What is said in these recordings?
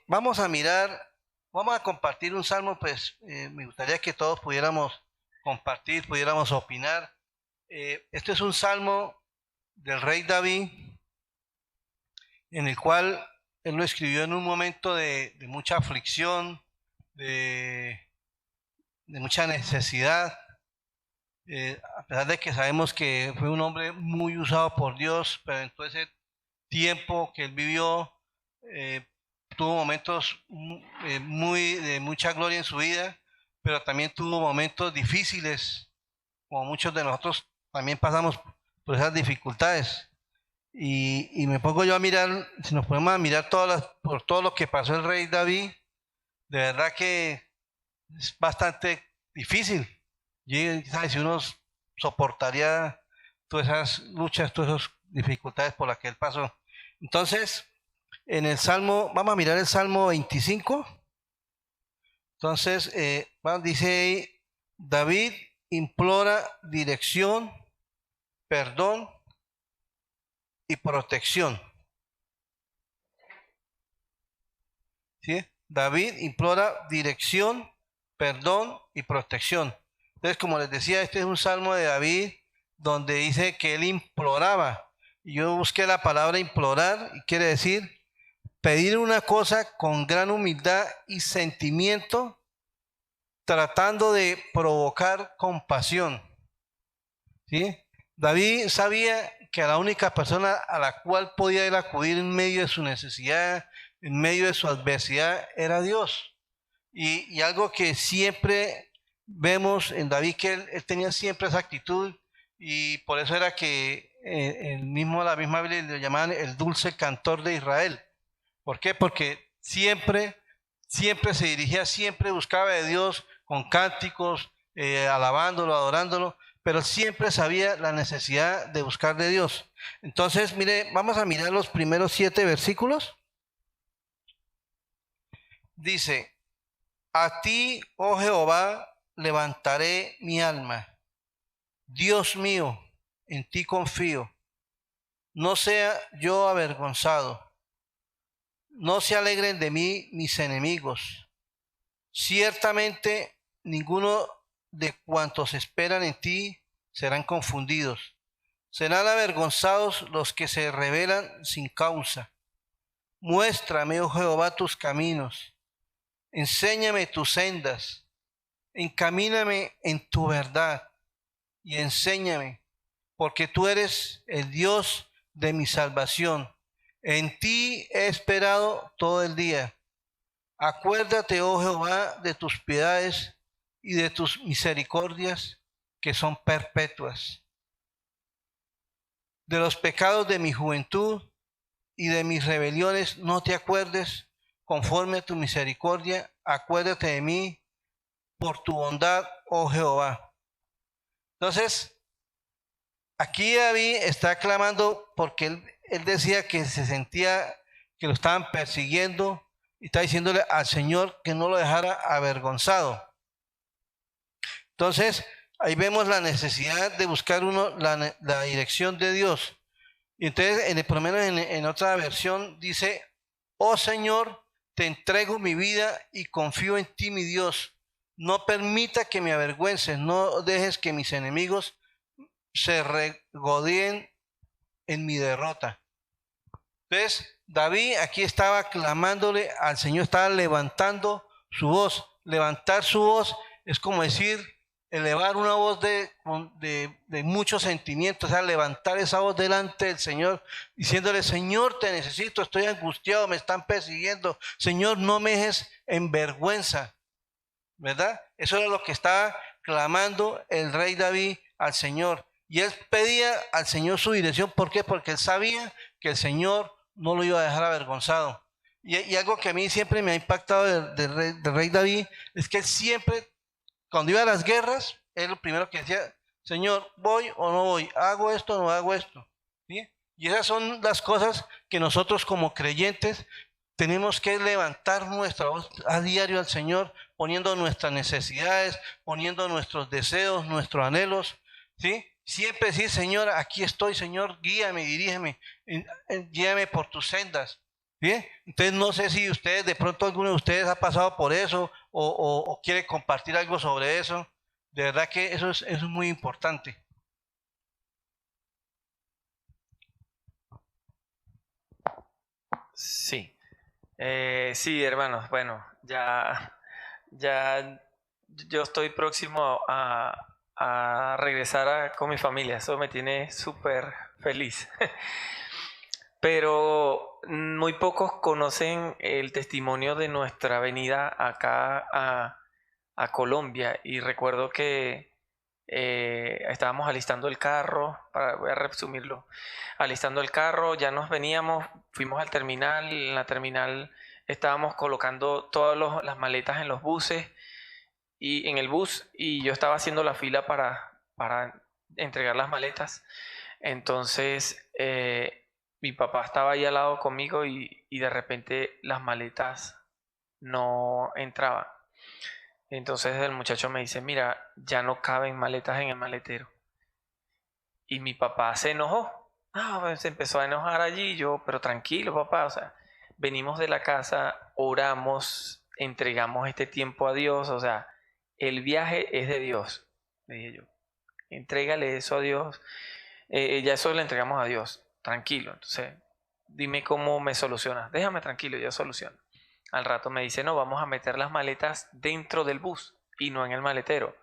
Vamos a mirar, vamos a compartir un salmo, pues me gustaría que todos pudiéramos compartir, pudiéramos opinar. Este es un salmo del rey David, en el cual él lo escribió en un momento de mucha aflicción, de, de mucha necesidad, a pesar de que sabemos que fue un hombre muy usado por Dios, pero en todo ese tiempo que él vivió, eh, tuvo momentos de mucha gloria en su vida, pero también tuvo momentos difíciles, como muchos de nosotros también pasamos por esas dificultades. Y me pongo yo a mirar, si nos ponemos a mirar por todo lo que pasó el rey David, de verdad que es bastante difícil. Y ¿sabes? Si uno soportaría todas esas luchas, todas esas dificultades por las que él pasó. Entonces, en el Salmo, vamos a mirar el Salmo 25. Entonces, dice ahí, David implora dirección, perdón y protección. ¿Sí? David implora dirección, perdón y protección. Entonces, como les decía, este es un salmo de David donde dice que él imploraba. Y yo busqué la palabra implorar y quiere decir pedir una cosa con gran humildad y sentimiento, tratando de provocar compasión. ¿Sí? David sabía que a la única persona a la cual podía él acudir en medio de su necesidad, en medio de su adversidad, era Dios. Y algo que siempre vemos en David, que él tenía siempre esa actitud, y por eso era que la misma Biblia le llamaban el dulce cantor de Israel. ¿Por qué? Porque siempre se dirigía, siempre buscaba de Dios con cánticos, alabándolo, adorándolo, pero siempre sabía la necesidad de buscar de Dios. Entonces, mire, vamos a mirar los primeros 7 versículos. Dice, a ti, oh Jehová, levantaré mi alma. Dios mío, en ti confío. No sea yo avergonzado. No se alegren de mí mis enemigos. Ciertamente ninguno de cuantos esperan en ti serán confundidos. Serán avergonzados los que se rebelan sin causa. Muéstrame, oh Jehová, tus caminos. Enséñame tus sendas. Encamíname en tu verdad y enséñame, porque tú eres el Dios de mi salvación. En ti he esperado todo el día. Acuérdate, oh Jehová, de tus piedades y de tus misericordias que son perpetuas. De los pecados de mi juventud y de mis rebeliones no te acuerdes. Conforme a tu misericordia, acuérdate de mí por tu bondad, oh Jehová. Entonces, aquí David está clamando porque él decía que se sentía que lo estaban persiguiendo y está diciéndole al Señor que no lo dejara avergonzado. Entonces, ahí vemos la necesidad de buscar la dirección de Dios. Y entonces, por lo menos en otra versión dice, oh Señor, te entrego mi vida y confío en ti, mi Dios. No permita que me avergüences, no dejes que mis enemigos se regodeen en mi derrota. Entonces, David aquí estaba clamándole al Señor, estaba levantando su voz. Levantar su voz es como decir, elevar una voz de muchos sentimientos, o sea, levantar esa voz delante del Señor, diciéndole, Señor, te necesito, estoy angustiado, me están persiguiendo. Señor, no me dejes en vergüenza, ¿verdad? Eso era lo que estaba clamando el rey David al Señor. Y él pedía al Señor su dirección. ¿Por qué? Porque él sabía que el Señor no lo iba a dejar avergonzado. Y algo que a mí siempre me ha impactado del rey David es que él siempre, cuando iba a las guerras, él lo primero que decía, Señor, ¿voy o no voy? ¿Hago esto o no hago esto? ¿Sí? Y esas son las cosas que nosotros como creyentes tenemos que levantar nuestra voz a diario al Señor, poniendo nuestras necesidades, poniendo nuestros deseos, nuestros anhelos, ¿sí? Siempre decir, Señor, aquí estoy, Señor, guíame, dirígeme, guíame por tus sendas. Bien, entonces no sé si ustedes, de pronto alguno de ustedes ha pasado por eso o quiere compartir algo sobre eso. De verdad que eso es muy importante. Sí, sí, hermanos. Bueno, ya yo estoy próximo a regresar con mi familia. Eso me tiene súper feliz. Pero muy pocos conocen el testimonio de nuestra venida acá a Colombia. Y recuerdo que estábamos alistando el carro, voy a resumirlo, alistando el carro, ya nos veníamos, fuimos al terminal, en la terminal estábamos colocando todas las maletas en los buses y en el bus, y yo estaba haciendo la fila para entregar las maletas. Entonces mi papá estaba ahí al lado conmigo y de repente las maletas no entraban. Entonces el muchacho me dice, mira, ya no caben maletas en el maletero. Y mi papá se enojó. Pues se empezó a enojar allí. Yo, pero tranquilo, papá, o sea, venimos de la casa, oramos, entregamos este tiempo a Dios, o sea, el viaje es de Dios, le dije yo. Entrégale eso a Dios. Ya eso le entregamos a Dios. Tranquilo. Entonces, dime cómo me solucionas. Déjame tranquilo, yo soluciono. Al rato me dice, no, vamos a meter las maletas dentro del bus y no en el maletero.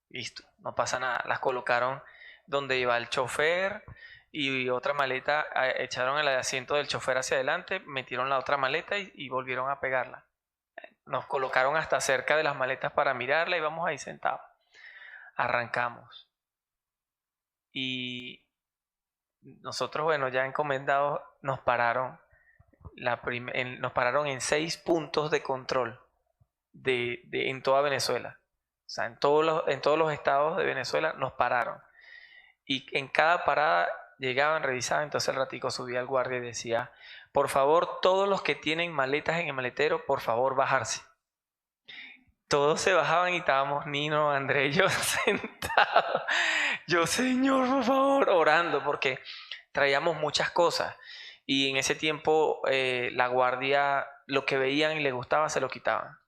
Listo, no pasa nada. Las colocaron donde iba el chofer y otra maleta, echaron el asiento del chofer hacia adelante, metieron la otra maleta y volvieron a pegarla. Nos colocaron hasta cerca de las maletas para mirarla y vamos ahí sentados. Arrancamos. Y nosotros, bueno, ya encomendados, nos pararon en 6 puntos de control en toda Venezuela. O sea, en todos los estados de Venezuela nos pararon. Y en cada parada llegaban, revisaban, entonces el ratico subía al guardia y decía, por favor, todos los que tienen maletas en el maletero, por favor, bajarse. Todos se bajaban y estábamos Nino, André y yo sentados. Yo, Señor, por favor, orando, porque traíamos muchas cosas. Y en ese tiempo la guardia, lo que veían y les gustaba, se lo quitaban.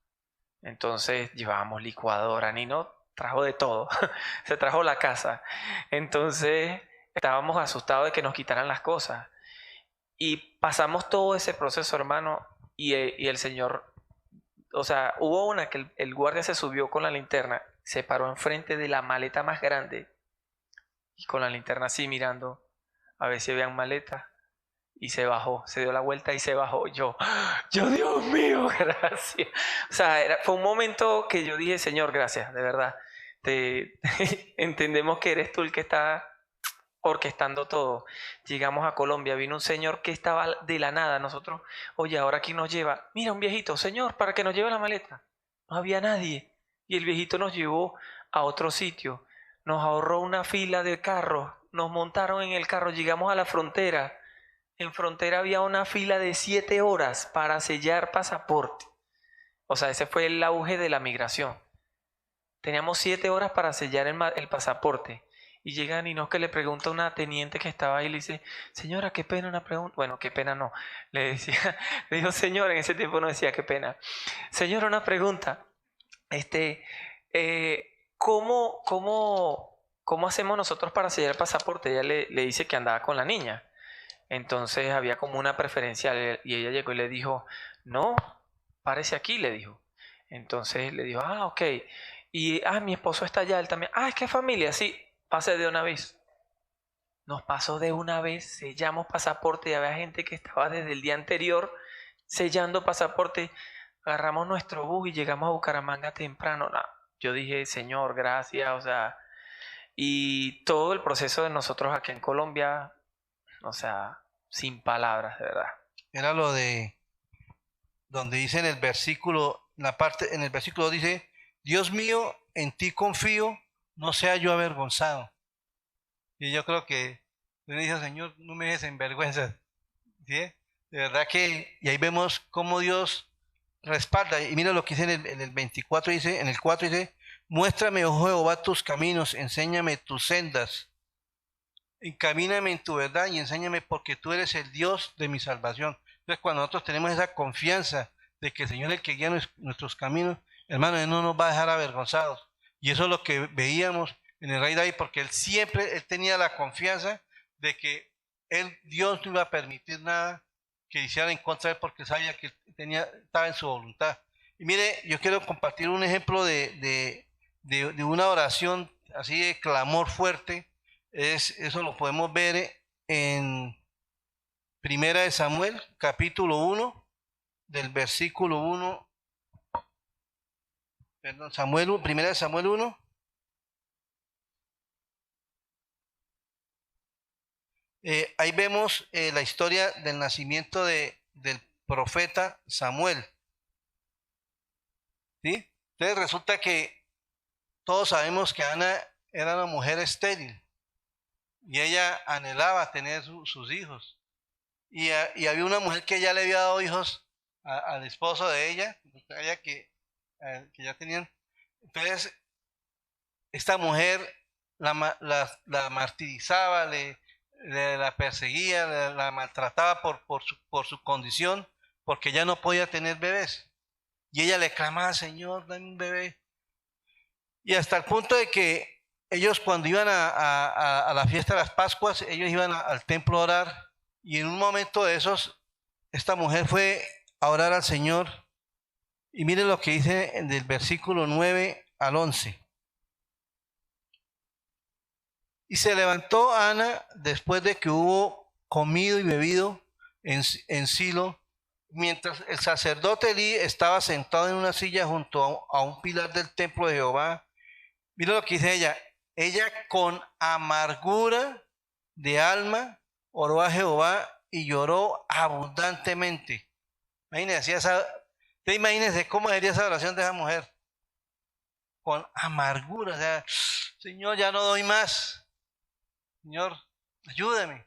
Entonces llevábamos licuadora, Nino trajo de todo, se trajo la casa. Entonces estábamos asustados de que nos quitaran las cosas. Y pasamos todo ese proceso, hermano, y el Señor, o sea, hubo una que el guardia se subió con la linterna, se paró enfrente de la maleta más grande y con la linterna así mirando a ver si habían maletas. Y se bajó, se dio la vuelta y se bajó. Yo, Dios mío, gracias. O sea, fue un momento que yo dije, Señor, gracias, de verdad. Entendemos que eres tú el que está orquestando todo. Llegamos a Colombia, vino un señor que estaba de la nada. Nosotros, oye, ahora quién nos lleva. Mira, un viejito, Señor, para que nos lleve la maleta. No había nadie. Y el viejito nos llevó a otro sitio. Nos ahorró una fila de carros. Nos montaron en el carro, llegamos a la frontera. En frontera había una fila de 7 horas para sellar pasaporte. O sea, ese fue el auge de la migración. Teníamos 7 horas para sellar el pasaporte. Y llega Nino que le pregunta a una teniente que estaba ahí y le dice, señora, qué pena una pregunta. Bueno, qué pena no. Le decía, le dijo, señora, en ese tiempo no decía qué pena. Señora, una pregunta. ¿Cómo hacemos nosotros para sellar el pasaporte? Ella le dice que andaba con la niña. Entonces había como una preferencia y ella llegó y le dijo, no, párese aquí, le dijo. Entonces le dijo, ok. Y, mi esposo está allá, él también. Es que familia, sí, pase de una vez. Nos pasó de una vez, sellamos pasaporte y había gente que estaba desde el día anterior sellando pasaporte. Agarramos nuestro bus y llegamos a Bucaramanga temprano. No, yo dije, Señor, gracias, o sea, y todo el proceso de nosotros aquí en Colombia, o sea, sin palabras, de verdad. Era lo de donde dice en el versículo, en el versículo dice, Dios mío, en ti confío, no sea yo avergonzado. Y yo creo que uno dice, Señor, no me dejes en vergüenza. ¿Sí? De verdad que, y ahí vemos cómo Dios respalda. Y mira lo que dice en el 24, dice, en el 4 dice, muéstrame, oh Jehová, tus caminos, enséñame tus sendas. Encamíname en tu verdad y enséñame porque tú eres el Dios de mi salvación. Entonces, cuando nosotros tenemos esa confianza de que el Señor es el que guía nuestros caminos, hermano, Él no nos va a dejar avergonzados. Y eso es lo que veíamos en el rey David, porque él tenía la confianza de que Dios no iba a permitir nada que hiciera en contra de él, porque sabía que estaba en su voluntad. Y mire, yo quiero compartir un ejemplo de una oración así de clamor fuerte. Eso lo podemos ver en Primera de Samuel, capítulo 1, del versículo 1. Perdón, Primera de Samuel 1. Ahí vemos la historia del nacimiento del profeta Samuel. ¿Sí? Entonces resulta que todos sabemos que Ana era una mujer estéril y ella anhelaba tener sus hijos. Y había una mujer que ya le había dado hijos al esposo de ella que ya tenían. Entonces, esta mujer la martirizaba, la perseguía, la maltrataba por su condición, porque ya no podía tener bebés. Y ella le clamaba, Señor, dame un bebé. Y hasta el punto de que ellos, cuando iban a la fiesta de las Pascuas, ellos iban al templo a orar. Y en un momento de esos, esta mujer fue a orar al Señor. Y miren lo que dice del versículo 9 al 11. Y se levantó Ana después de que hubo comido y bebido en Silo, mientras el sacerdote Elí estaba sentado en una silla junto a un pilar del templo de Jehová. Miren lo que dice ella. Ella con amargura de alma oró a Jehová y lloró abundantemente. Imagínense cómo sería esa oración de esa mujer. Con amargura, o sea, Señor, ya no doy más. Señor, ayúdame.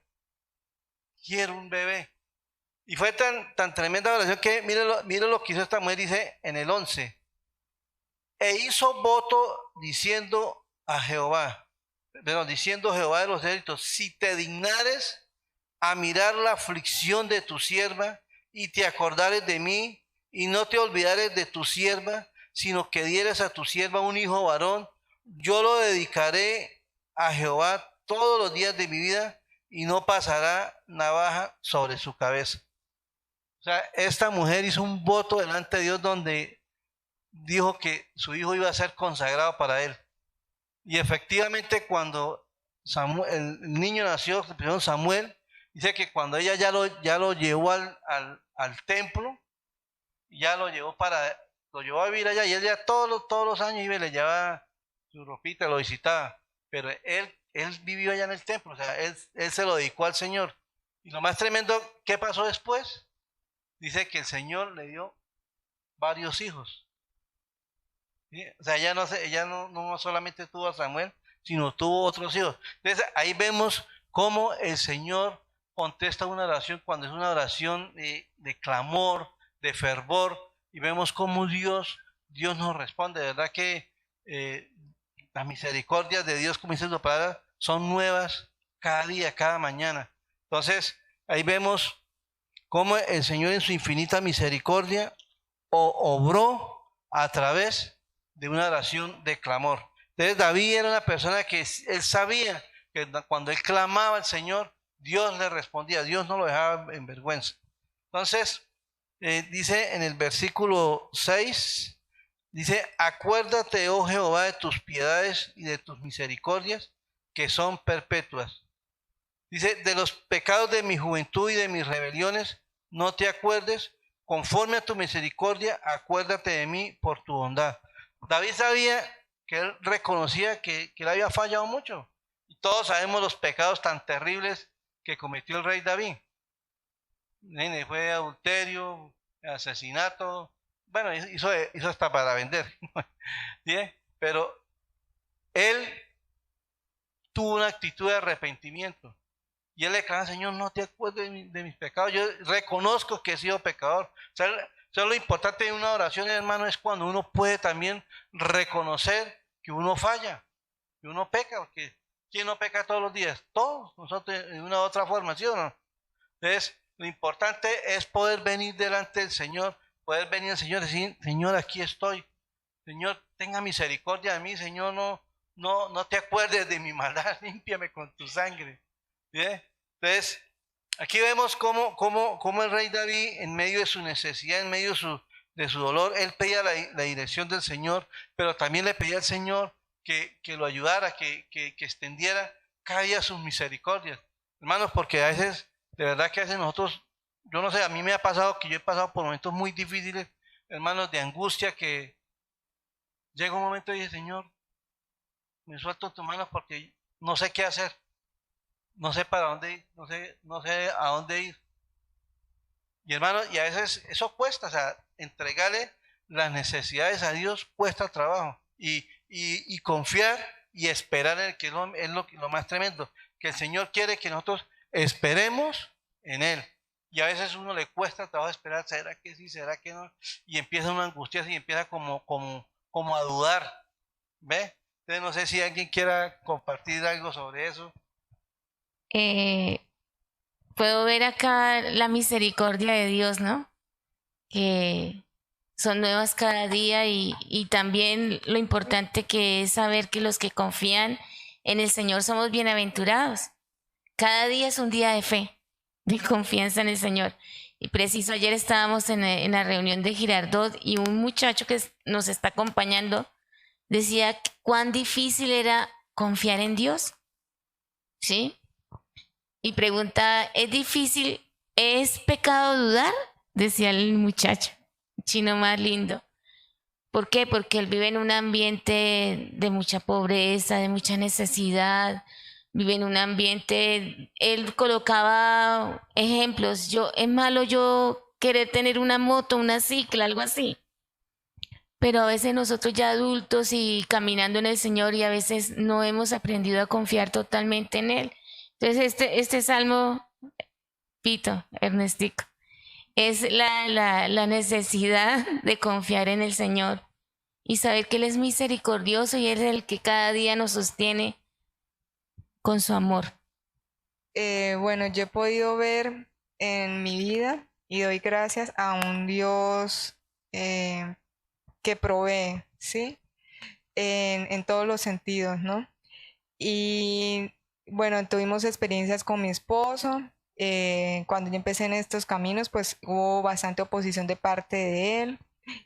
Quiero un bebé. Y fue tan tremenda oración que miren lo que hizo esta mujer, dice en el 11. E hizo voto diciendo Jehová de los ejércitos, si te dignares a mirar la aflicción de tu sierva y te acordares de mí y no te olvidares de tu sierva, sino que dieres a tu sierva un hijo varón, yo lo dedicaré a Jehová todos los días de mi vida y no pasará navaja sobre su cabeza. O sea, esta mujer hizo un voto delante de Dios donde dijo que su hijo iba a ser consagrado para él. Y efectivamente cuando el niño nació, primero Samuel, dice que cuando ella ya lo llevó al templo, ya lo llevó a vivir allá, y él ya todos los años iba y le llevaba su ropita, lo visitaba, pero él vivió allá en el templo, o sea, él se lo dedicó al Señor. Y lo más tremendo, ¿qué pasó después? Dice que el Señor le dio varios hijos. ¿Sí? O sea, ella no solamente tuvo a Samuel, sino tuvo otros hijos. Entonces ahí vemos cómo el Señor contesta una oración cuando es una oración de clamor, de fervor, y vemos cómo Dios nos responde. De verdad que las misericordias de Dios, como dice su palabra, son nuevas cada día, cada mañana. Entonces ahí vemos cómo el Señor en su infinita misericordia obró a través de una oración de clamor. Entonces David era una persona que él sabía que cuando él clamaba al Señor, Dios le respondía, Dios no lo dejaba en vergüenza. Entonces, dice en el versículo 6, dice, acuérdate, oh Jehová, de tus piedades y de tus misericordias, que son perpetuas. Dice, de los pecados de mi juventud y de mis rebeliones, no te acuerdes, conforme a tu misericordia, acuérdate de mí por tu bondad. David sabía que él reconocía que él había fallado mucho. Y todos sabemos los pecados tan terribles que cometió el rey David. Fue adulterio, asesinato, bueno, hizo hasta para vender. ¿Sí? Pero él tuvo una actitud de arrepentimiento. Y él le clama, Señor, no te acuerdes de mis pecados. Yo reconozco que he sido pecador. O sea, lo importante de una oración, hermano, es cuando uno puede también reconocer que uno falla, que uno peca, porque ¿quién no peca todos los días? Todos, nosotros de una u otra forma, ¿sí o no? Entonces, Lo importante es poder venir delante del Señor, poder venir al Señor y decir, Señor, aquí estoy. Señor, tenga misericordia de mí, Señor, no te acuerdes de mi maldad, límpiame con tu sangre. ¿Bien? Entonces, aquí vemos cómo el rey David, en medio de su necesidad, en medio de su dolor, él pedía la dirección del Señor, pero también le pedía al Señor que lo ayudara, que extendiera cada día sus misericordias. Hermanos, porque a veces, de verdad que a veces nosotros, yo no sé, a mí me ha pasado que yo he pasado por momentos muy difíciles, hermanos, de angustia, que llega un momento y dice, Señor, me suelto tus manos porque no sé qué hacer, no sé para dónde ir, no sé a dónde ir. Y hermano, y a veces eso cuesta, o sea, entregarle las necesidades a Dios cuesta trabajo. Y confiar y esperar en el que es lo más tremendo, que el Señor quiere que nosotros esperemos en Él. Y a veces a uno le cuesta trabajo esperar, ¿será que sí, será que no? Y empieza una angustia y empieza como a dudar, ¿ve? Entonces no sé si alguien quiera compartir algo sobre eso. Eh, Puedo ver acá la misericordia de Dios, ¿no? Que son nuevas cada día y también lo importante que es saber que los que confían en el Señor somos bienaventurados. Cada día es un día de fe, de confianza en el Señor. Y preciso, ayer estábamos en la reunión de Girardot y un muchacho que nos está acompañando decía cuán difícil era confiar en Dios, ¿sí? Y pregunta, ¿es difícil, es pecado dudar? Decía el muchacho, chino más lindo. ¿Por qué? Porque él vive en un ambiente de mucha pobreza, de mucha necesidad, vive en un ambiente, él colocaba ejemplos, es malo yo querer tener una moto, una cicla, algo así. Pero a veces nosotros ya adultos y caminando en el Señor y a veces no hemos aprendido a confiar totalmente en Él. Entonces este salmo, Pito, Ernestico, es la necesidad de confiar en el Señor y saber que Él es misericordioso y Él es el que cada día nos sostiene con su amor. Bueno, yo he podido ver en mi vida y doy gracias a un Dios que provee, ¿sí? En todos los sentidos, ¿no? Y bueno, tuvimos experiencias con mi esposo. Cuando yo empecé en estos caminos, pues hubo bastante oposición de parte de él.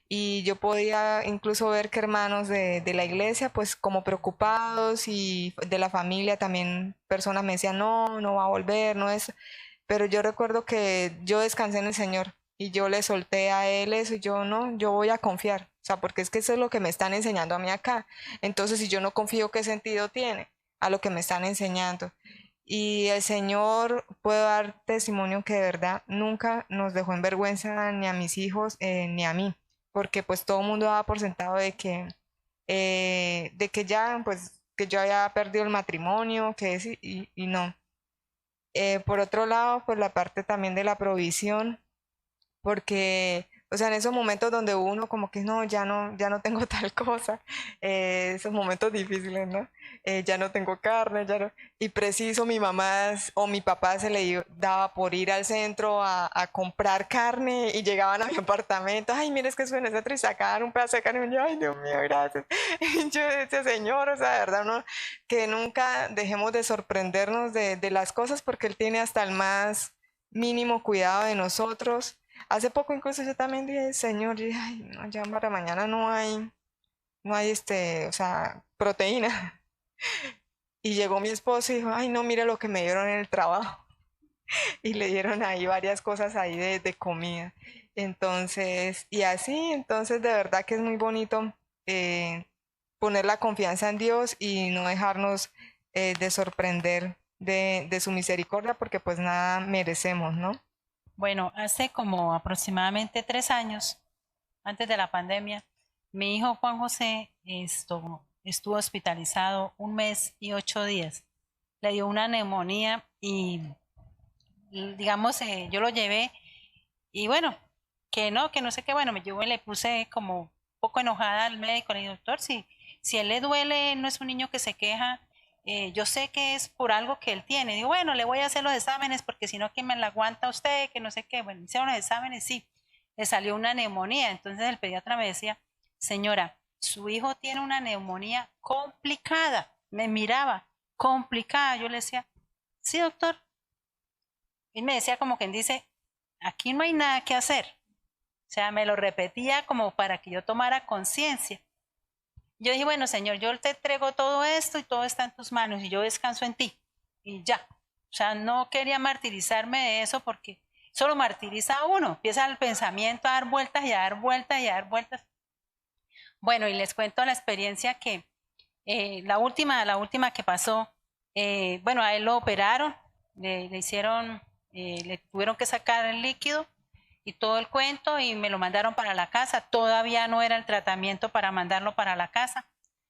Y yo podía incluso ver que hermanos de la iglesia, pues como preocupados y de la familia también personas me decían, no va a volver, no es. Pero yo recuerdo que yo descansé en el Señor y yo le solté a él eso y yo no, yo voy a confiar. O sea, porque es que eso es lo que me están enseñando a mí acá. Entonces, si yo no confío, ¿qué sentido tiene a lo que me están enseñando? Y el Señor, puedo dar testimonio que de verdad nunca nos dejó en vergüenza ni a mis hijos ni a mí, porque pues todo el mundo daba por sentado de que ya, pues, que yo había perdido el matrimonio, que es, y no. Por otro lado, pues la parte también de la provisión, porque, o sea, en esos momentos donde uno como que no, ya no tengo tal cosa, esos momentos difíciles, ¿no? Ya no tengo carne, ya no, y preciso mi mamá o mi papá se le daba por ir al centro a comprar carne y llegaban a mi apartamento, ay, mire, es que soy en el centro y sacaban un pedazo de carne y yo, ay, Dios mío, gracias. Y yo, ese señor, o sea, de verdad, no, que nunca dejemos de sorprendernos de las cosas porque él tiene hasta el más mínimo cuidado de nosotros. Hace poco incluso yo también dije, Señor, yo dije, ay, no, ya para mañana no hay o sea, proteína. Y llegó mi esposo y dijo, ay, no, mira lo que me dieron en el trabajo. Y le dieron ahí varias cosas ahí de comida. Entonces, y así, entonces de verdad que es muy bonito poner la confianza en Dios y no dejarnos de sorprender de su misericordia porque pues nada merecemos, ¿no? Bueno, hace como aproximadamente 3 años, antes de la pandemia, mi hijo Juan José estuvo hospitalizado 1 mes y 8 días. Le dio una neumonía y, digamos, yo lo llevé y bueno, que no sé qué, bueno, me llevó y le puse como un poco enojada al médico. Le dije, doctor, si él le duele, no es un niño que se queja, yo sé que es por algo que él tiene. Digo, bueno, le voy a hacer los exámenes porque si no, ¿quién me la aguanta usted? Que no sé qué. Bueno, hicieron los exámenes, sí, le salió una neumonía. Entonces el pediatra me decía, señora, su hijo tiene una neumonía complicada. Me miraba, complicada. Yo le decía, sí, doctor. Y me decía como quien dice, aquí no hay nada que hacer. O sea, me lo repetía como para que yo tomara conciencia. Yo dije, bueno, Señor, yo te entrego todo esto y todo está en tus manos y yo descanso en ti. Y ya. O sea, no quería martirizarme de eso porque solo martiriza a uno. Empieza el pensamiento a dar vueltas y a dar vueltas y a dar vueltas. Bueno, y les cuento la experiencia que la última que pasó, bueno, a él lo operaron, le hicieron, le tuvieron que sacar el líquido y todo el cuento y me lo mandaron para la casa. Todavía no era el tratamiento para mandarlo para la casa.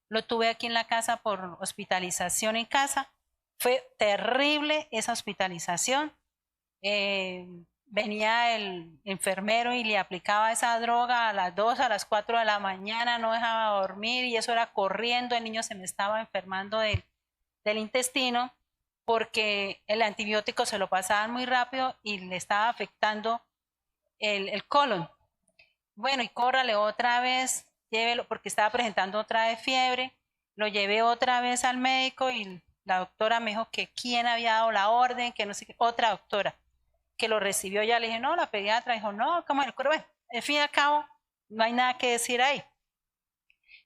Lo tuve aquí en la casa por hospitalización en casa. Fue terrible esa hospitalización. Venía el enfermero y le aplicaba esa droga a las 2, a las 4 de la mañana, no dejaba dormir y eso era corriendo. El niño se me estaba enfermando del intestino porque el antibiótico se lo pasaban muy rápido y le estaba afectando el colon. Bueno, y córrale otra vez, llévelo, porque estaba presentando otra vez fiebre. Lo llevé otra vez al médico y la doctora me dijo que quién había dado la orden, que no sé qué, otra doctora que lo recibió. Ya le dije, no, la pediatra dijo, no, ¿cómo el cuerpo? Bueno, al fin y al cabo, no hay nada que decir ahí.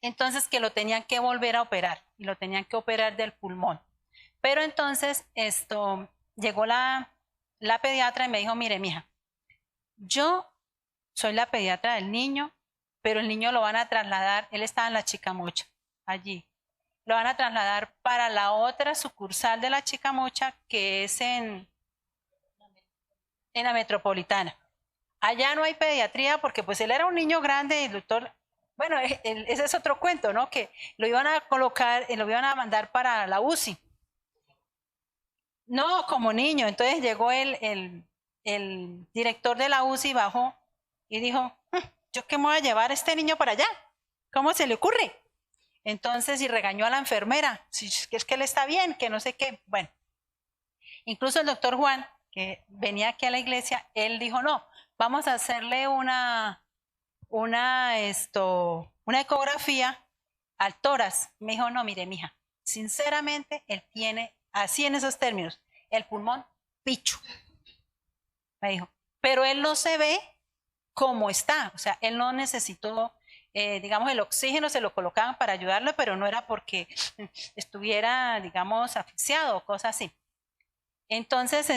Entonces, que lo tenían que volver a operar y lo tenían que operar del pulmón. Pero entonces, llegó la pediatra y me dijo, mire, mija, yo soy la pediatra del niño, pero el niño lo van a trasladar, él estaba en la Chicamocha, allí. Lo van a trasladar para la otra sucursal de la Chicamocha, que es en la Metropolitana. Allá no hay pediatría porque pues él era un niño grande y el doctor, bueno, ese es otro cuento, ¿no? Que lo iban a colocar, lo iban a mandar para la UCI. No, como niño. Entonces llegó el director de la UCI, bajó y dijo, ¿yo qué me voy a llevar a este niño para allá? ¿Cómo se le ocurre? Entonces, y regañó a la enfermera, si es que él está bien, que no sé qué. Bueno, incluso el doctor Juan, que venía aquí a la iglesia, él dijo, no, vamos a hacerle una ecografía al tórax. Me dijo, no, mire, mija, sinceramente, él tiene, así en esos términos, el pulmón picho. Me dijo, pero él no se ve como está, o sea, él no necesitó, digamos, el oxígeno se lo colocaban para ayudarlo, pero no era porque estuviera, digamos, asfixiado o cosas así. Entonces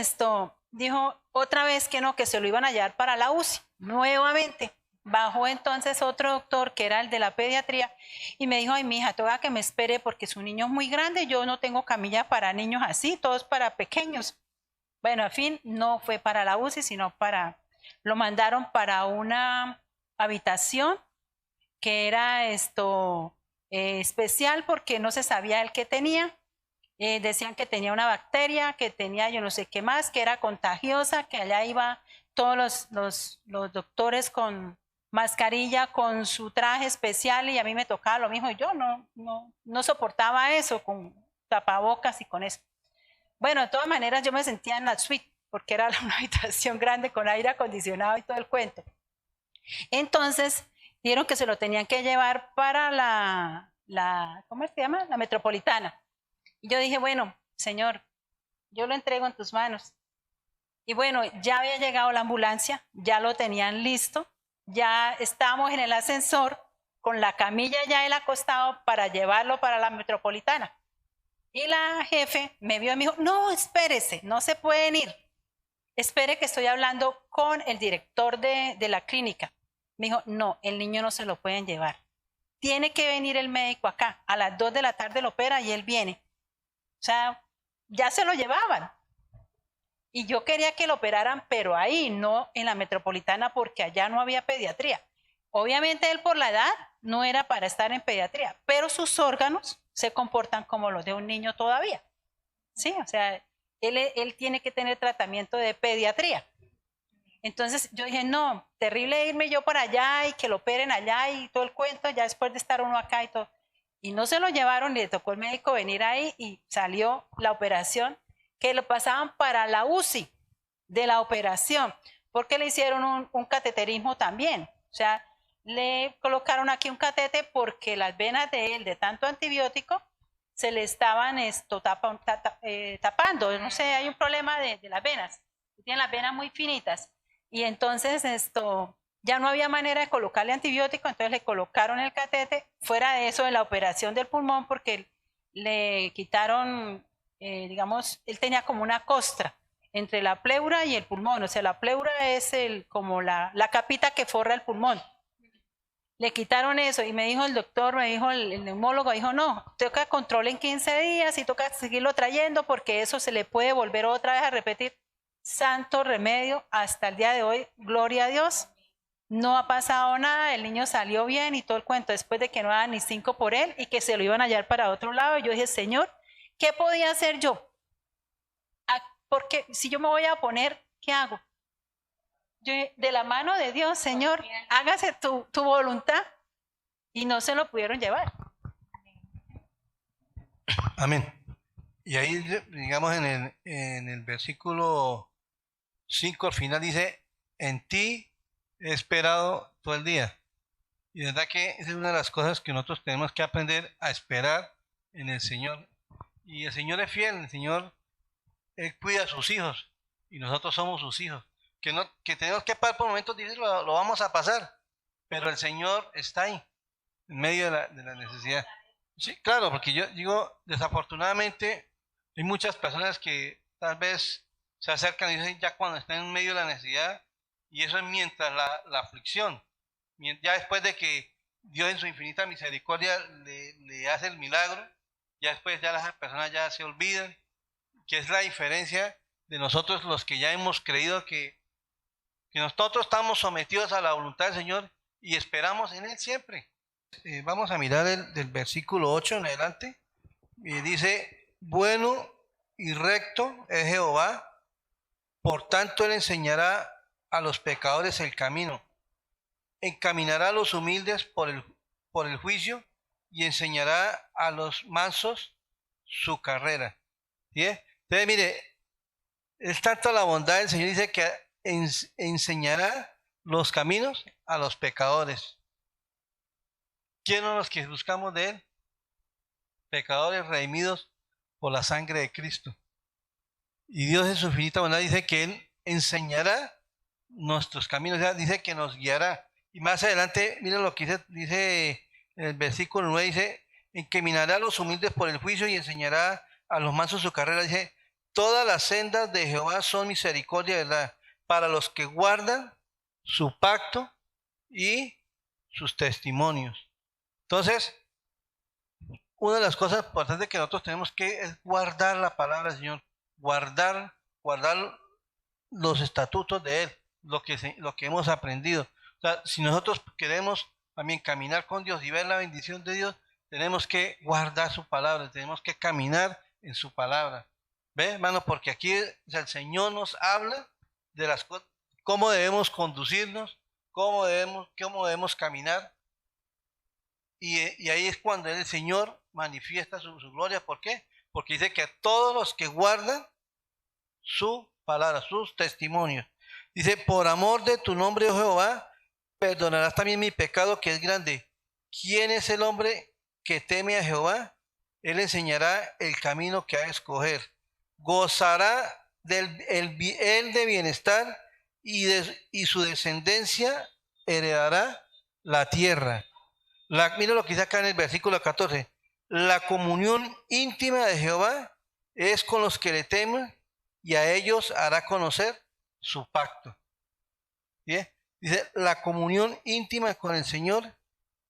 dijo otra vez que no, que se lo iban a llevar para la UCI, nuevamente. Bajó entonces otro doctor que era el de la pediatría y me dijo, ay, mija, toca que me espere porque su niño es muy grande, yo no tengo camilla para niños así, todos para pequeños. Bueno, al fin no fue para la UCI, sino lo mandaron para una habitación que era especial porque no se sabía el que tenía. Decían que tenía una bacteria, que tenía yo no sé qué más, que era contagiosa, que allá iba todos los doctores con mascarilla, con su traje especial y a mí me tocaba lo mismo. Y yo no soportaba eso con tapabocas y con eso. Bueno, de todas maneras yo me sentía en la suite porque era una habitación grande con aire acondicionado y todo el cuento. Entonces dijeron que se lo tenían que llevar para ¿cómo se llama? La Metropolitana. Y yo dije, bueno, Señor, yo lo entrego en tus manos. Y bueno, ya había llegado la ambulancia, ya lo tenían listo, ya estábamos en el ascensor con la camilla ya él acostado para llevarlo para la Metropolitana. Y la jefe me vio y me dijo, no, espérese, no se pueden ir. Espere que estoy hablando con el director de la clínica. Me dijo, no, el niño no se lo pueden llevar. Tiene que venir el médico acá. A las 2 de la tarde lo opera y él viene. O sea, ya se lo llevaban. Y yo quería que lo operaran, pero ahí, no en la Metropolitana, porque allá no había pediatría. Obviamente él por la edad no era para estar en pediatría, pero sus órganos se comportan como los de un niño todavía. Sí, o sea, él tiene que tener tratamiento de pediatría. Entonces yo dije, no, terrible irme yo para allá y que lo operen allá y todo el cuento, ya después de estar uno acá y todo. Y no se lo llevaron y le tocó al médico venir ahí y salió la operación que lo pasaban para la UCI de la operación, porque le hicieron un cateterismo también. O sea, le colocaron aquí un catete porque las venas de él, de tanto antibiótico, se le estaban tapando. No sé, hay un problema de las venas. Tienen las venas muy finitas. Y entonces ya no había manera de colocarle antibiótico, entonces le colocaron el catete. Fuera de eso, de la operación del pulmón, porque le quitaron, digamos, él tenía como una costra entre la pleura y el pulmón. O sea, la pleura es como la capita que forra el pulmón. Le quitaron eso y me dijo el doctor, me dijo el neumólogo, dijo, no, toca control en 15 días y toca seguirlo trayendo porque eso se le puede volver otra vez a repetir. Santo remedio, hasta el día de hoy, gloria a Dios, no ha pasado nada, el niño salió bien y todo el cuento, después de que no daban ni 5 por él y que se lo iban a hallar para otro lado. Yo dije, Señor, ¿qué podía hacer yo? Porque si yo me voy a oponer, ¿qué hago? Yo, de la mano de Dios, Señor, hágase tu voluntad, y no se lo pudieron llevar. Amén. Y ahí, digamos, en el versículo 5 al final dice, en ti he esperado todo el día. Y de verdad que esa es una de las cosas que nosotros tenemos que aprender a esperar en el Señor. Y el Señor es fiel, el Señor, Él cuida a sus hijos y nosotros somos sus hijos. Que tenemos que pasar por momentos difíciles, lo vamos a pasar, pero el Señor está ahí, en medio de la necesidad. Sí, claro, porque yo digo, desafortunadamente, hay muchas personas que tal vez se acercan y dicen ya cuando están en medio de la necesidad, y eso es mientras la aflicción, ya después de que Dios en su infinita misericordia le hace el milagro, ya después ya las personas ya se olvidan, que es la diferencia de nosotros los que ya hemos creído que nosotros estamos sometidos a la voluntad del Señor y esperamos en Él siempre. Vamos a mirar del versículo 8 en adelante. Dice, bueno y recto es Jehová, por tanto Él enseñará a los pecadores el camino, encaminará a los humildes por el juicio y enseñará a los mansos su carrera. ¿Sí? Entonces, mire, es tanta la bondad del Señor, dice que enseñará los caminos a los pecadores. ¿Quiénes son los que buscamos de Él? Pecadores redimidos por la sangre de Cristo. Y Dios en su infinita bondad dice que Él enseñará nuestros caminos, ya dice que nos guiará. Y más adelante, miren lo que dice en el versículo 9, dice, encaminará a los humildes por el juicio y enseñará a los mansos su carrera. Dice, todas las sendas de Jehová son misericordia, ¿verdad?, para los que guardan su pacto y sus testimonios. Entonces, una de las cosas importantes que nosotros tenemos que es guardar la palabra del Señor, guardar los estatutos de Él, lo que hemos aprendido. O sea, si nosotros queremos también caminar con Dios y ver la bendición de Dios, tenemos que guardar su palabra, tenemos que caminar en su palabra. ¿Ve, hermano? Porque aquí el Señor nos habla de las cosas, cómo debemos conducirnos, cómo debemos caminar. Y ahí es cuando el Señor manifiesta su gloria. ¿Por qué? Porque dice que a todos los que guardan su palabra, sus testimonios, dice, por amor de tu nombre, oh Jehová, perdonarás también mi pecado que es grande. ¿Quién es el hombre que teme a Jehová? Él enseñará el camino que ha de escoger. Gozará él de bienestar y su descendencia heredará la tierra. Mira lo que dice acá en el versículo 14. La comunión íntima de Jehová es con los que le temen y a ellos hará conocer su pacto. ¿Bien? Dice, la comunión íntima con el Señor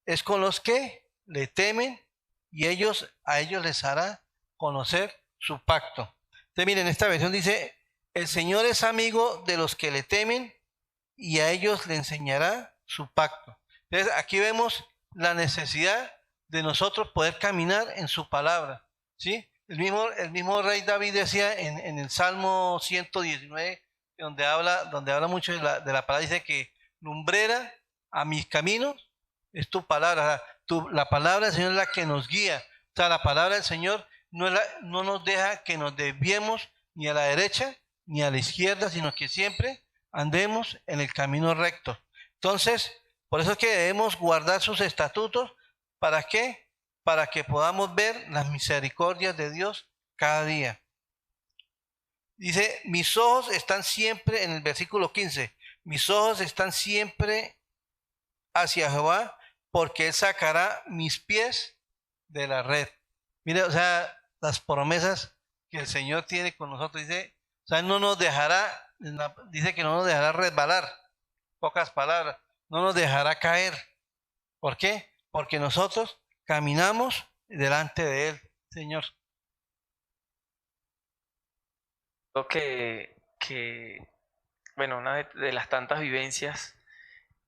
es con los que le temen y a ellos les hará conocer su pacto. Entonces, miren, esta versión dice, el Señor es amigo de los que le temen y a ellos le enseñará su pacto. Entonces, aquí vemos la necesidad de nosotros poder caminar en su palabra, ¿sí? El mismo rey David decía en el Salmo 119, donde habla mucho de la palabra, dice que lumbrera a mis caminos es tu palabra. la palabra del Señor es la que nos guía. O sea, la palabra del Señor no nos deja que nos desviemos ni a la derecha ni a la izquierda, sino que siempre andemos en el camino recto. Entonces, por eso es que debemos guardar sus estatutos. ¿Para qué? Para que podamos ver las misericordias de Dios cada día. Dice, mis ojos están siempre, en el versículo 15, mis ojos están siempre hacia Jehová, porque Él sacará mis pies de la red. Mire, o sea, las promesas que el Señor tiene con nosotros, dice, o sea, no nos dejará, dice que no nos dejará resbalar, pocas palabras, no nos dejará caer. ¿Por qué? Porque nosotros caminamos delante de Él, Señor. Creo bueno, una de las tantas vivencias,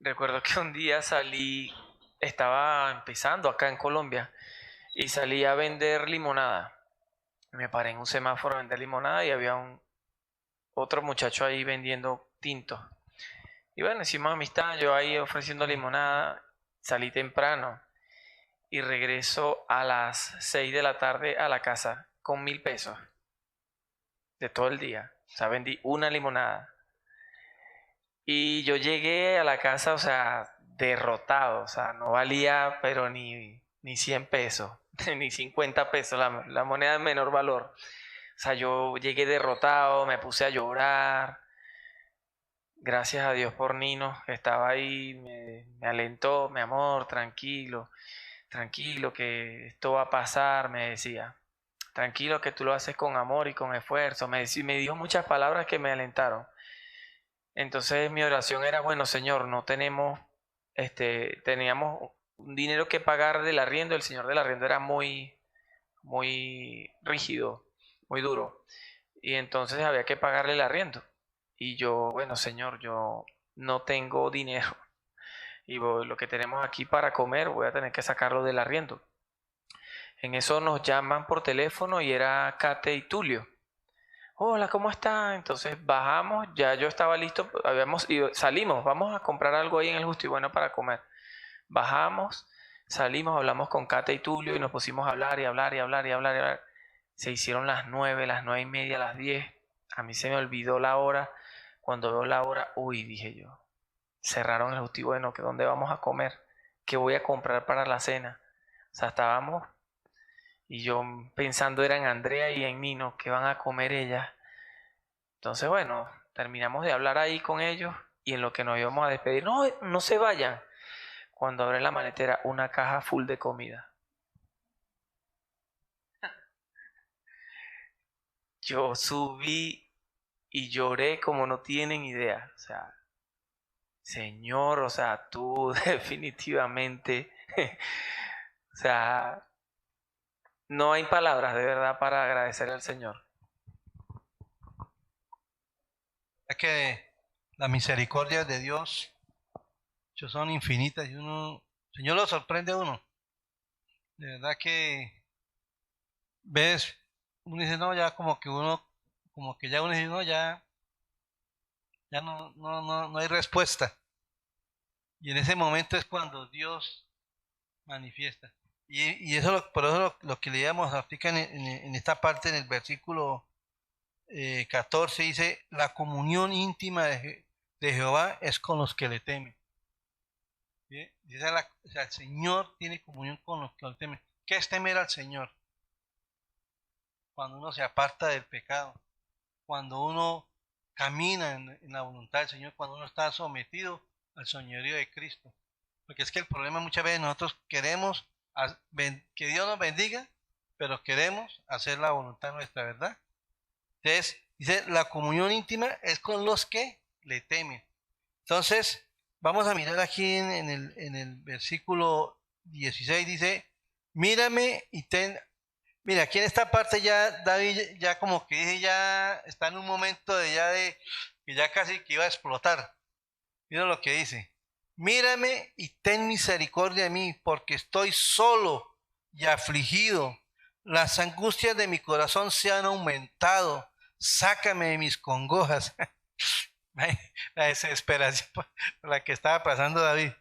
recuerdo que un día estaba empezando acá en Colombia y salí a vender limonada. Me paré en un semáforo a vender limonada y había otro muchacho ahí vendiendo tinto. Y bueno, hicimos amistad, yo ahí ofreciendo limonada, salí temprano y regreso a las 6 de la tarde a la casa con 1.000 pesos de todo el día. O sea, vendí una limonada. Y yo llegué a la casa, o sea, derrotado, o sea, no valía, pero ni 100 pesos, ni 50 pesos, la moneda de menor valor. O sea, yo llegué derrotado, me puse a llorar. Gracias a Dios por Nino, que estaba ahí, me alentó, mi amor, tranquilo, que esto va a pasar, me decía. Tranquilo, que tú lo haces con amor y con esfuerzo. Me dijo muchas palabras que me alentaron. Entonces mi oración era, bueno, Señor, no teníamos un dinero que pagar del arriendo. El señor del arriendo era muy rígido, muy duro. Y entonces había que pagarle el arriendo. Y yo, bueno, Señor, yo no tengo dinero. Y lo que tenemos aquí para comer, voy a tener que sacarlo del arriendo. En eso nos llaman por teléfono y era Kate y Tulio. Hola, ¿cómo está? Entonces bajamos, ya yo estaba listo, salimos, vamos a comprar algo ahí en el Justo y Bueno para comer. Bajamos, salimos, hablamos con Kate y Tulio y nos pusimos a hablar y hablar y hablar y hablar y hablar. Se hicieron las 9, las 9:30, las 10. A mí se me olvidó la hora. Cuando veo la hora, uy, dije yo, cerraron el Justo y Bueno, ¿que dónde vamos a comer? ¿Qué voy a comprar para la cena? O sea, estábamos... Y yo pensando era en Andrea y en Nino, ¿qué van a comer ellas? Entonces, bueno, terminamos de hablar ahí con ellos y en lo que nos íbamos a despedir, no se vayan. Cuando abren la maletera, una caja full de comida. Yo subí y lloré como no tienen idea. O sea, Señor, o sea, tú definitivamente, o sea... No hay palabras de verdad para agradecerle al Señor. Es que las misericordias de Dios son infinitas y el Señor lo sorprende a uno. De verdad que ves, uno dice, no, ya como que ya uno dice, no, ya no hay respuesta. Y en ese momento es cuando Dios manifiesta. Y eso por eso lo que leíamos aplica en esta parte, en el versículo 14, dice, la comunión íntima de Jehová es con los que le temen. ¿Sí? Dice o sea, el Señor tiene comunión con los que le temen. ¿Qué es temer al Señor? Cuando uno se aparta del pecado, cuando uno camina en la voluntad del Señor, cuando uno está sometido al señorío de Cristo. Porque es que el problema muchas veces nosotros queremos que Dios nos bendiga, pero queremos hacer la voluntad nuestra, ¿verdad? Entonces, dice, la comunión íntima es con los que le temen. Entonces, vamos a mirar aquí en el versículo 16, dice, mírame y mira, aquí en esta parte ya David ya como que dice, ya está en un momento de que ya casi que iba a explotar. Mira lo que dice. Mírame y ten misericordia de mí, porque estoy solo y afligido. Las angustias de mi corazón se han aumentado. Sácame de mis congojas. La desesperación por la que estaba pasando David.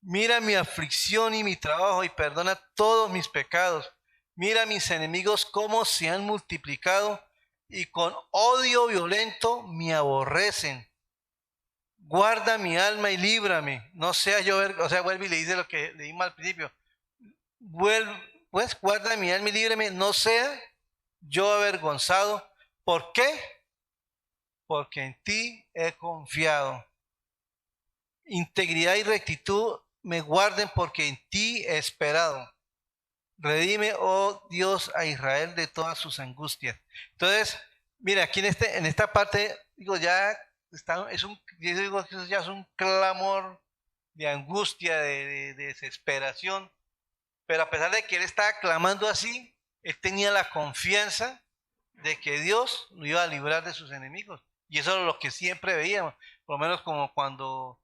Mira mi aflicción y mi trabajo y perdona todos mis pecados. Mira mis enemigos cómo se han multiplicado y con odio violento me aborrecen. Guarda mi alma y líbrame. No sea yo, o sea, vuelve y le dice lo que leímos al principio. Pues guarda mi alma y líbrame. No sea yo avergonzado. ¿Por qué? Porque en ti he confiado. Integridad y rectitud me guarden porque en ti he esperado. Redime, oh Dios, a Israel de todas sus angustias. Entonces, mira, aquí en esta parte, digo, ya está, yo digo que eso ya es un clamor de angustia, de desesperación. Pero a pesar de que él estaba clamando así, él tenía la confianza de que Dios lo iba a librar de sus enemigos. Y eso es lo que siempre veíamos, por lo menos como cuando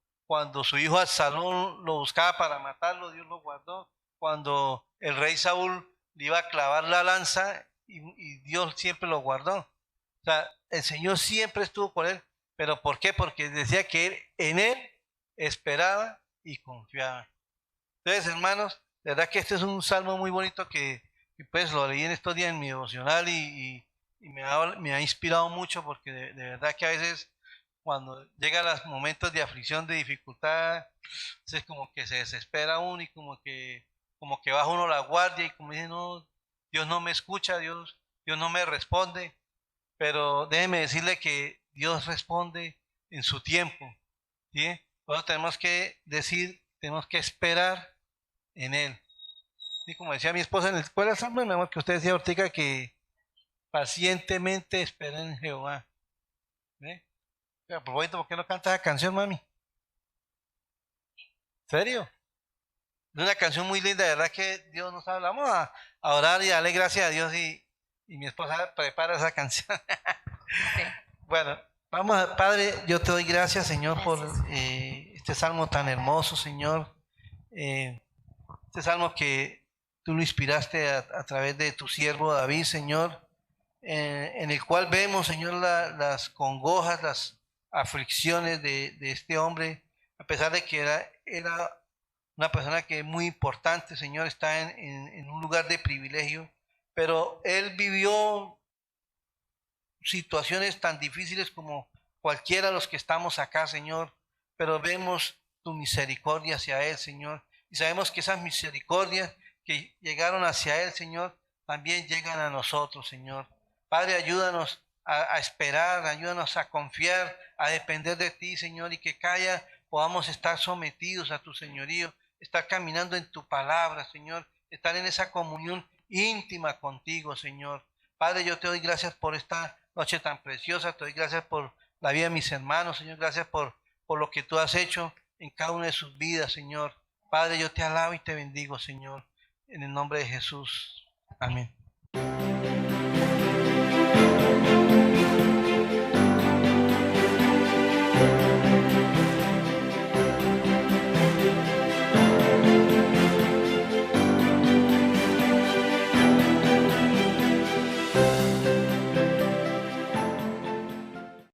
su hijo Absalón lo buscaba para matarlo, Dios lo guardó. Cuando el rey Saúl le iba a clavar la lanza y Dios siempre lo guardó. O sea, el Señor siempre estuvo con él. ¿Pero por qué? Porque decía que él, en él esperaba y confiaba. Entonces, hermanos, de verdad que este es un salmo muy bonito que pues lo leí en estos días en mi devocional y me ha inspirado mucho porque de verdad que a veces cuando llegan los momentos de aflicción, de dificultad, es como que se desespera uno y como que baja uno la guardia y como dice, no, Dios no me escucha, Dios no me responde, pero déjeme decirle que Dios responde en su tiempo, ¿sí? Nosotros tenemos que decir, tenemos que esperar en Él. Y como decía mi esposa en la escuela, Samuel, mi amor, que usted decía ahorita que pacientemente esperen en Jehová. ¿Ve? A propósito, ¿por qué no canta esa canción, mami? ¿En serio? Es una canción muy linda, de verdad que Dios nos habla. Vamos a orar y darle gracias a Dios y mi esposa prepara esa canción. Sí. Bueno, Padre, yo te doy gracias, Señor, por este salmo tan hermoso, Señor. Este salmo que tú lo inspiraste a través de tu siervo David, Señor, en el cual vemos, Señor, las congojas, las aflicciones de este hombre, a pesar de que era una persona que es muy importante, Señor, está en un lugar de privilegio, pero él vivió situaciones tan difíciles como cualquiera de los que estamos acá, Señor, pero vemos tu misericordia hacia él, Señor, y sabemos que esas misericordias que llegaron hacia él, Señor, también llegan a nosotros, Señor. Padre, ayúdanos a esperar, ayúdanos a confiar, a depender de ti, Señor, y que cada día podamos estar sometidos a tu señorío, estar caminando en tu palabra, Señor, estar en esa comunión íntima contigo, Señor. Padre, yo te doy gracias por esta noche tan preciosa, te doy gracias por la vida de mis hermanos, Señor, gracias por lo que tú has hecho en cada una de sus vidas, Señor. Padre, yo te alabo y te bendigo, Señor, en el nombre de Jesús. Amén.